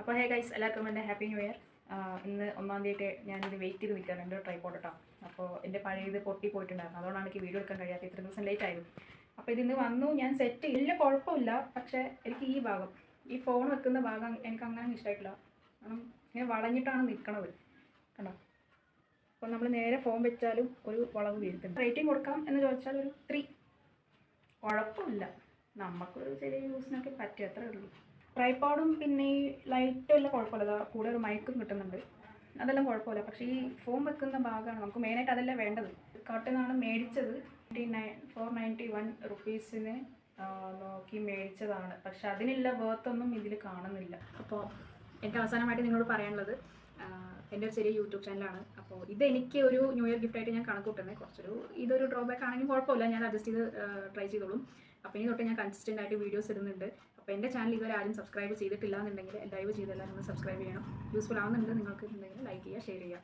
അപ്പോൾ hey guys, എല്ലാവർക്കും എൻ്റെ ഹാപ്പി ന്യൂ ഇയർ. ഇന്ന് 1-ാം തീയതി ഞാനിത് വെയിറ്റ് ചെയ്ത് നിൽക്കുകയാണ് എൻ്റെ ട്രൈപോഡ് കേട്ടോ. അപ്പോൾ എൻ്റെ പഴയത് പൊട്ടിപ്പോയിട്ടുണ്ടായിരുന്നു, അതുകൊണ്ടാണ് എനിക്ക് വീഡിയോ എടുക്കാൻ കഴിയാത്ത, ഇത്ര ദിവസം ലേറ്റ് ആയിരുന്നു. അപ്പോൾ ഇതിന്ന് വന്നു, ഞാൻ സെറ്റ് ഇല്ല, കുഴപ്പമില്ല. പക്ഷേ എനിക്ക് ഈ ഭാഗം, ഈ ഫോൺ വെക്കുന്ന ഭാഗം എനിക്ക് അങ്ങനെ ഇഷ്ടമായിട്ടില്ല. കാരണം ഇങ്ങനെ വളഞ്ഞിട്ടാണ് നിൽക്കണത് കണ്ടോ. അപ്പോൾ നമ്മൾ നേരെ ഫോൺ വെച്ചാലും ഒരു വളവ് വീഴ്ത്തുണ്ട്. റേറ്റിംഗ് കൊടുക്കാം എന്ന് ചോദിച്ചാൽ ഒരു 3. കുഴപ്പമില്ല, നമുക്കൊരു ചെറിയ യൂസിനൊക്കെ പറ്റും, അത്രേ ഉള്ളൂ. ട്രൈപോഡും പിന്നെ ഈ ലൈറ്റും എല്ലാം കുഴപ്പമില്ല, കൂടെ ഒരു മൈക്കും കിട്ടുന്നുണ്ട്, അതെല്ലാം കുഴപ്പമില്ല. പക്ഷേ ഈ ഫോൺ വെക്കുന്ന ഭാഗമാണ് നമുക്ക് മെയിനായിട്ട് അതല്ലേ വേണ്ടത്. ഫ്ലിപ്കാർട്ടിൽ മേടിച്ചത് 491 റുപ്പീസിന് നോക്കി മേടിച്ചതാണ്. പക്ഷെ അതിനുള്ള വേർത്തൊന്നും ഇതിൽ കാണുന്നില്ല. അപ്പോൾ എനിക്ക് അവസാനമായിട്ട് നിങ്ങളോട് പറയാനുള്ളത്, എൻ്റെ ഒരു ചെറിയ യൂട്യൂബ് ചാനലാണ്. അപ്പോൾ ഇതെനിക്ക് ഒരു ന്യൂ ഇയർ ഗിഫ്റ്റായിട്ട് ഞാൻ കണക്ക് കൂട്ടുന്നത്. ഇതൊരു ഡ്രോബാക്ക് ആണെങ്കിലും കുഴപ്പമില്ല, ഞാൻ അഡ്ജസ്റ്റ് ചെയ്ത് ട്രൈ ചെയ്തോളും. അപ്പോൾ ഇനി തൊട്ട് ഞാൻ കൺസിസ്റ്റൻ്റ് ആയിട്ട് വീഡിയോസ് ഇടുന്നുണ്ട്. അപ്പോൾ എൻ്റെ ചാനൽ ഇതുവരെ ആരും സബ്സ്ക്രൈബ് ചെയ്തിട്ടില്ല എന്നുണ്ടെങ്കിൽ ദയവ് ചെയ്ത് എല്ലാവരും സബ്സ്ക്രൈബ് ചെയ്യണം. യൂസ്ഫുൾ ആവുന്നുണ്ട് നിങ്ങൾക്ക്, ഉണ്ടെങ്കിൽ ലൈക്ക് ചെയ്യുക, ഷെയർ ചെയ്യുക.